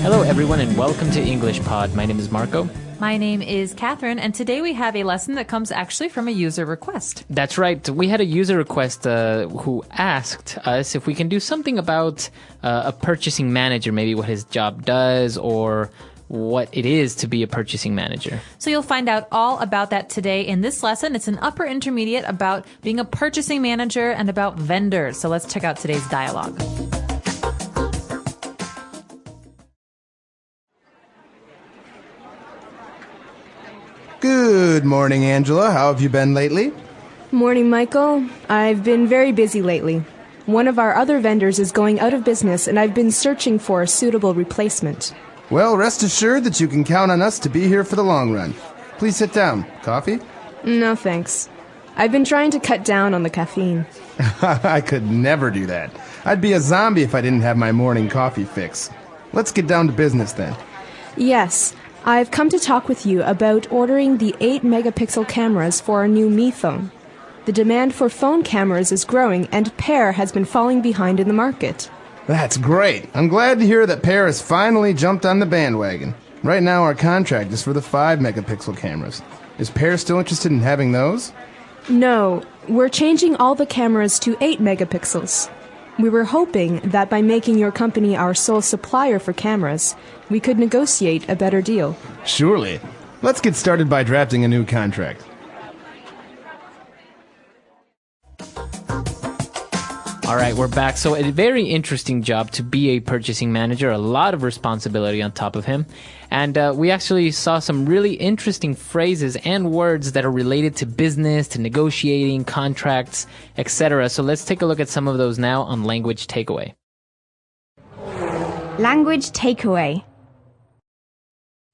Hello, everyone, and welcome to englishpod. My name is Marco. My name is Catherine, and today we have a lesson that comes actually from a user request. That's right. We had a user request who asked us if we can do something about a purchasing manager, maybe what his job does or what it is to be a purchasing manager. So you'll find out all about that today in this lesson. It's an upper intermediate about being a purchasing manager and about vendors. So let's check out today's dialogue. Good morning, Angela. How have you been lately? Morning, Michael. I've been very busy lately. One of our other vendors is going out of business, and I've been searching for a suitable replacement. Well, rest assured that you can count on us to be here for the long run. Please sit down. Coffee? No, thanks. I've been trying to cut down on the caffeine. I could never do that. I'd be a zombie if I didn't have my morning coffee fix. Let's get down to business then. Yes, I've come to talk with you about ordering the 8-megapixel cameras for our new Mi phone. The demand for phone cameras is growing, and Pear has been falling behind in the market. That's great. I'm glad to hear that Pear has finally jumped on the bandwagon. Right now our contract is for the 5-megapixel cameras. Is Pear still interested in having those? No, we're changing all the cameras to 8 megapixels. We were hoping that by making your company our sole supplier for cameras, we could negotiate a better deal. Surely. Let's get started by drafting a new contract. All right, we're back. So a very interesting job to be a purchasing manager, a lot of responsibility on top of him. And we actually saw some really interesting phrases and words that are related to business, to negotiating, contracts, etc. So let's take a look at some of those now on Language Takeaway. Language Takeaway.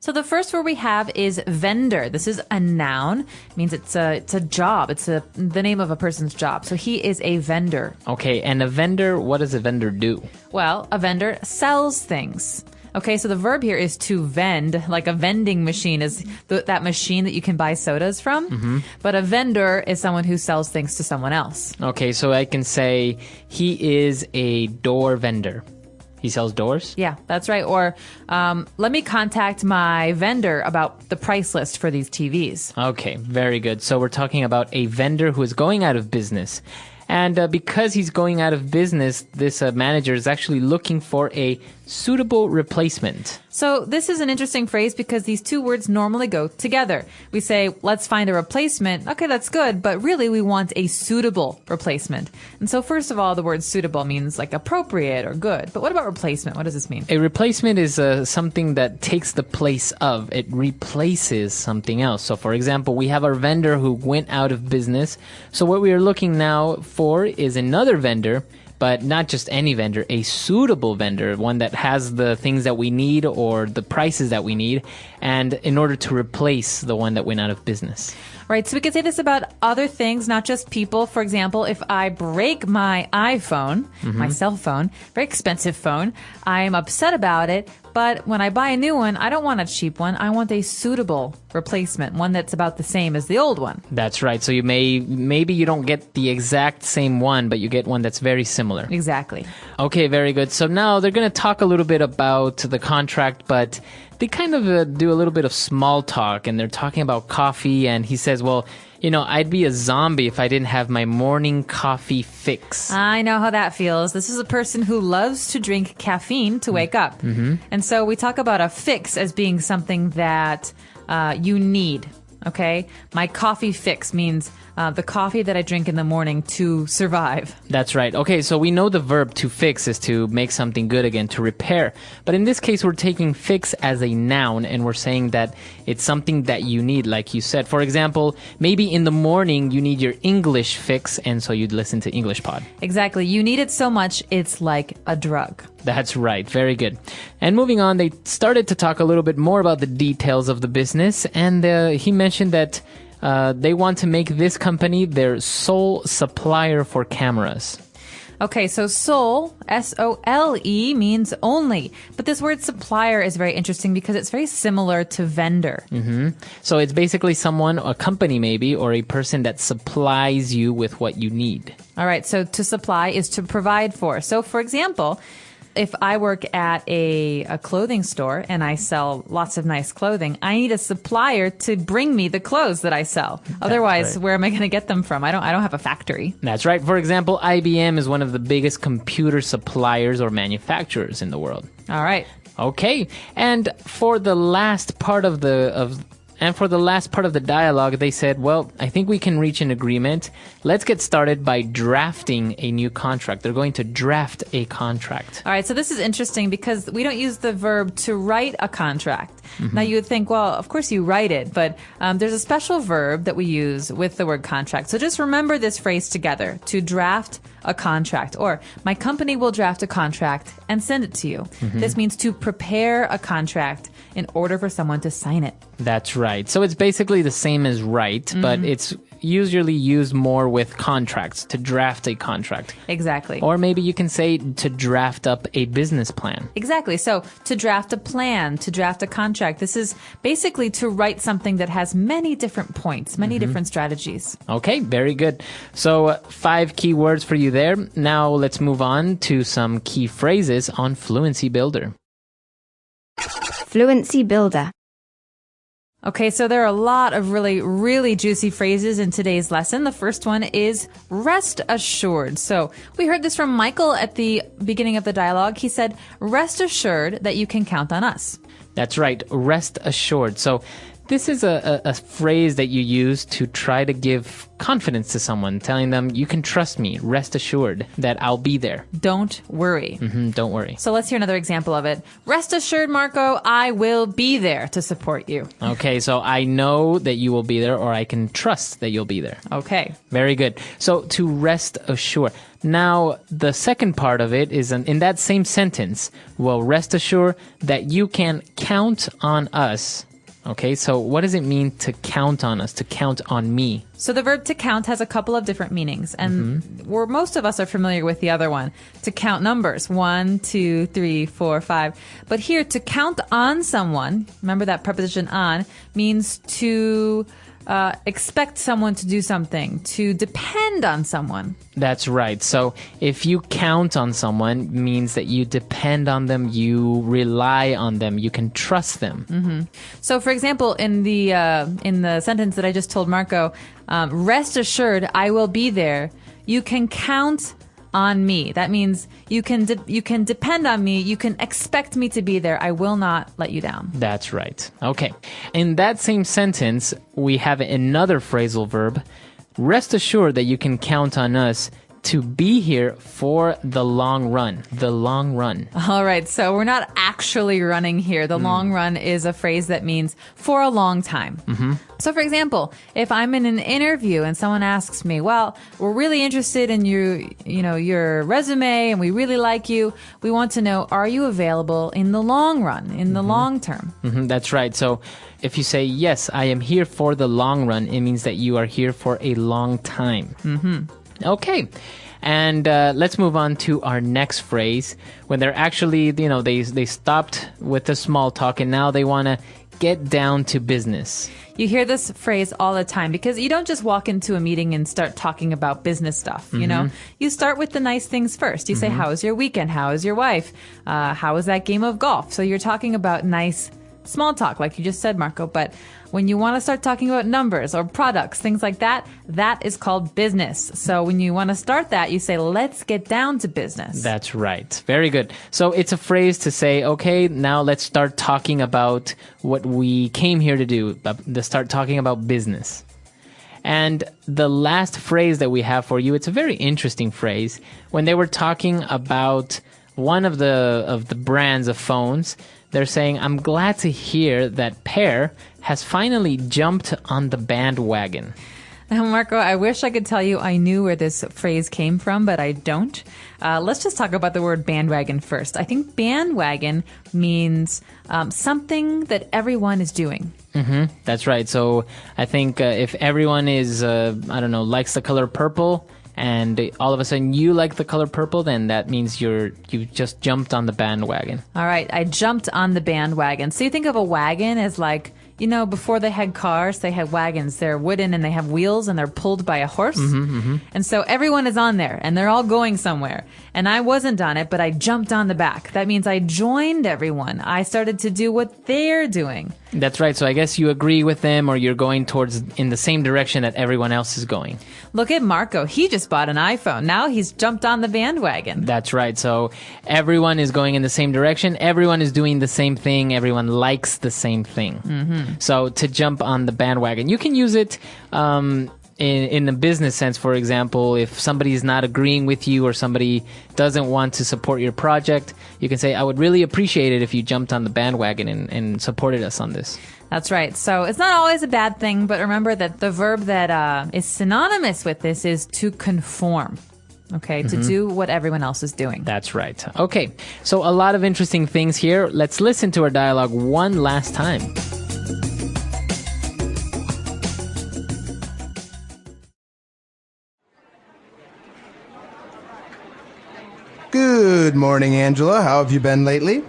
So the first word we have is vendor. This is a noun. It means it's a job. It's the name of a person's job. So he is a vendor. Okay, and a vendor, what does a vendor do? Well, a vendor sells things. Okay, so the verb here is to vend, like a vending machine is that machine that you can buy sodas from. Mm-hmm. But a vendor is someone who sells things to someone else. Okay, so I can say he is a door vendor. He sells doors? Yeah, that's right. Or let me contact my vendor about the price list for these TVs. Okay, very good. So we're talking about a vendor who is going out of business. And because he's going out of business, this manager is actually looking for a suitable replacement. So this is an interesting phrase because these two words normally go together. We say, let's find a replacement. Okay, that's good, but really we want a suitable replacement. And so first of all, the word suitable means like appropriate or good. But what about replacement? What does this mean? A replacement is something that takes the place of. It replaces something else. So for example, we have our vendor who went out of business. So what we are looking now for is another vendor, but not just any vendor, a suitable vendor, one that has the things that we need or the prices that we need, and in order to replace the one that went out of business. Right, so we could say this about other things, not just people. For example, if I break my iPhone, my cell phone, very expensive phone, I'm upset about it, but when I buy a new one, I don't want a cheap one. I want a suitable replacement, one that's about the same as the old one. That's right. So maybe you don't get the exact same one, but you get one that's very similar. Exactly. Okay, very good. So now they're going to talk a little bit about the contract, but they kind of do a little bit of small talk, and they're talking about coffee, and he says, well, you know, I'd be a zombie if I didn't have my morning coffee fix. I know how that feels. This is a person who loves to drink caffeine to wake up. Mm-hmm. And so we talk about a fix as being something that you need. Okay? My coffee fix means the coffee that I drink in the morning to survive. That's right. Okay, so we know the verb to fix is to make something good again, to repair. But in this case, we're taking fix as a noun, and we're saying that it's something that you need, like you said. For example, maybe in the morning you need your English fix, and so you'd listen to EnglishPod. Exactly. You need it so much, it's like a drug. That's right. Very good. And moving on, they started to talk a little bit more about the details of the business, and he mentioned that they want to make this company their sole supplier for cameras. Okay, so sole, S-O-L-E, means only. But this word supplier is very interesting because it's very similar to vendor. Mm-hmm. So it's basically someone, a company maybe, or a person that supplies you with what you need. All right, so to supply is to provide for. So for example, if I work at a clothing store and I sell lots of nice clothing, I need a supplier to bring me the clothes that I sell. Otherwise, right. where am I going to get them from? I don't have a factory. That's right. For example, IBM is one of the biggest computer suppliers or manufacturers in the world. All right. Okay, and for the last part of the dialogue, they said, well, I think we can reach an agreement. Let's get started by drafting a new contract. They're going to draft a contract. All right, so this is interesting because we don't use the verb to write a contract. Now, you would think, well, of course you write it, but there's a special verb that we use with the word contract. So just remember this phrase together, to draft a contract, or my company will draft a contract and send it to you. This means to prepare a contract in order for someone to sign it. That's right. So it's basically the same as write, but it's usually used more with contracts, to draft a contract. Exactly. Or maybe you can say to draft up a business plan. Exactly. So to draft a plan, to draft a contract, this is basically to write something that has many different points, many different strategies. Okay, very good. So 5 key words for you there. Now let's move on to some key phrases on Fluency Builder. Fluency Builder. Okay, so there are a lot of really, really juicy phrases in today's lesson. The first one is rest assured. So we heard this from Michael at the beginning of the dialogue. He said, rest assured that you can count on us. That's right, rest assured. So this is a phrase that you use to try to give confidence to someone, telling them, you can trust me, rest assured that I'll be there. Don't worry. Don't worry. So let's hear another example of it. Rest assured, Marco, I will be there to support you. Okay, so I know that you will be there, or I can trust that you'll be there. Okay. Very good. So to rest assured. Now, the second part of it is in that same sentence, well, rest assured that you can count on us. Okay, so what does it mean to count on us, to count on me? So the verb to count has a couple of different meanings, and most of us are familiar with the other one. To count numbers, 1, 2, 3, 4, 5. But here, to count on someone, remember that preposition on, means to expect someone to do something, to depend on someone. That's right. So if you count on someone, means that you depend on them, you rely on them, you can trust them. So, for example, in the sentence that I just told Marco, rest assured, I will be there. You can count on me. That means you can depend on me. You can expect me to be there. I will not let you down. That's right. Okay. In that same sentence, we have another phrasal verb. Rest assured that you can count on us to be here for the long run. The long run. All right. So we're not actually running here. The long run is a phrase that means for a long time. So, for example, if I'm in an interview and someone asks me, well, we're really interested in your resume and we really like you. We want to know, are you available in the long run, in the long term? That's right. So if you say, yes, I am here for the long run, it means that you are here for a long time. Okay. And let's move on to our next phrase. When they're actually, they stopped with the small talk and now they want to get down to business. You hear this phrase all the time because you don't just walk into a meeting and start talking about business stuff, you know? You start with the nice things first. You say, how was your weekend? How is your wife? How was that game of golf? So you're talking about nice small talk, like you just said, Marco. But when you want to start talking about numbers or products, things like that, that is called business. So when you want to start that, you say, let's get down to business. That's right. Very good. So it's a phrase to say, okay, now let's start talking about what we came here to do, to start talking about business. And the last phrase that we have for you, it's a very interesting phrase. When they were talking about one of the brands of phones, they're saying, I'm glad to hear that Per has finally jumped on the bandwagon. Now, Marco, I wish I could tell you I knew where this phrase came from, but I don't. Let's just talk about the word bandwagon first. I think bandwagon means something that everyone is doing. That's right. So I think if everyone is, likes the color purple, and all of a sudden you like the color purple, then that means you just jumped on the bandwagon. All right, I jumped on the bandwagon. So you think of a wagon as like, before they had cars, they had wagons. They're wooden and they have wheels and they're pulled by a horse. And so everyone is on there and they're all going somewhere. and I wasn't on it, but I jumped on the back. That means I joined everyone. I started to do what they're doing. That's right. So I guess you agree with them, or you're going towards in the same direction that everyone else is going. Look at Marco. He just bought an iPhone. Now he's jumped on the bandwagon. That's right. So everyone is going in the same direction. Everyone is doing the same thing. Everyone likes the same thing. Mm-hmm. So to jump on the bandwagon, you can use it in a business sense. For example, if somebody is not agreeing with you or somebody doesn't want to support your project, you can say, I would really appreciate it if you jumped on the bandwagon and supported us on this. That's right. So it's not always a bad thing, but remember that the verb that is synonymous with this is to conform. Okay, to do what everyone else is doing. That's right. Okay, so a lot of interesting things here. Let's listen to our dialogue one last time. Good morning, Angela. How have you been lately?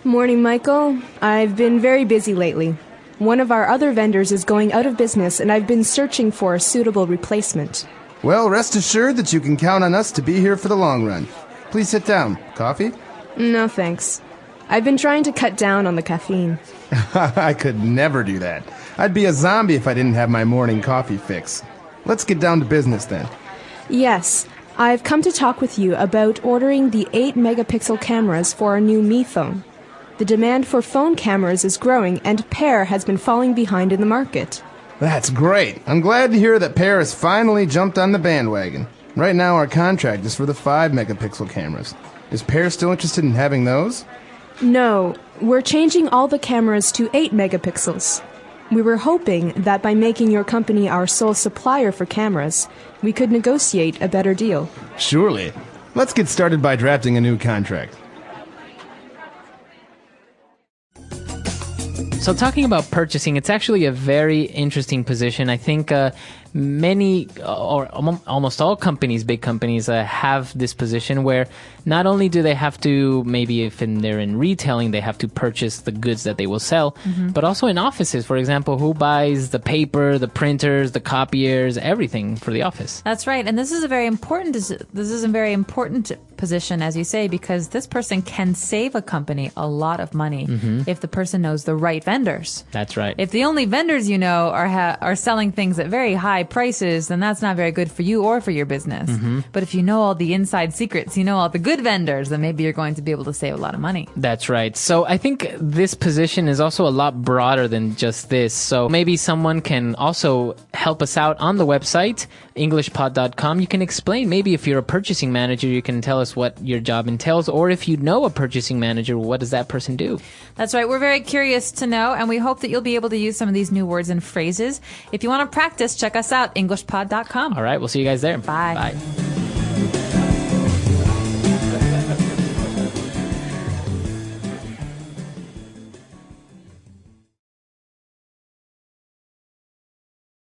Morning, Michael. I've been very busy lately. One of our other vendors is going out of business, and I've been searching for a suitable replacement. Well, rest assured that you can count on us to be here for the long run. Please sit down. Coffee? No, thanks. I've been trying to cut down on the caffeine. I could never do that. I'd be a zombie if I didn't have my morning coffee fix. Let's get down to business then. Yes, I've come to talk with you about ordering the 8-megapixel cameras for our new Mi phone. The demand for phone cameras is growing, and Pear has been falling behind in the market. That's great. I'm glad to hear that Pear has finally jumped on the bandwagon. Right now our contract is for the 5-megapixel cameras. Is Pear still interested in having those? No, we're changing all the cameras to 8 megapixels. We were hoping that by making your company our sole supplier for cameras, we could negotiate a better deal. Surely. Let's get started by drafting a new contract. So talking about purchasing, it's actually a very interesting position. I think many or almost all companies, big companies, have this position where not only do they have to, maybe if they're in retailing, they have to purchase the goods that they will sell, but also in offices, for example, who buys the paper, the printers, the copiers, everything for the office. That's right. And this is a very important position, as you say, because this person can save a company a lot of money if the person knows the right vendors. That's right. If the only vendors you know are selling things at very high prices, then that's not very good for you or for your business. But if you know all the inside secrets, you know all the good vendors, then maybe you're going to be able to save a lot of money. That's right. So I think this position is also a lot broader than just this. So maybe someone can also help us out on the website, englishpod.com. You can explain, maybe if you're a purchasing manager, you can tell us what your job entails, or if you know a purchasing manager, what does that person do? That's right. We're very curious to know, and we hope that you'll be able to use some of these new words and phrases. If you want to practice, check us out, englishpod.com. All right. We'll see you guys there. Bye. Bye.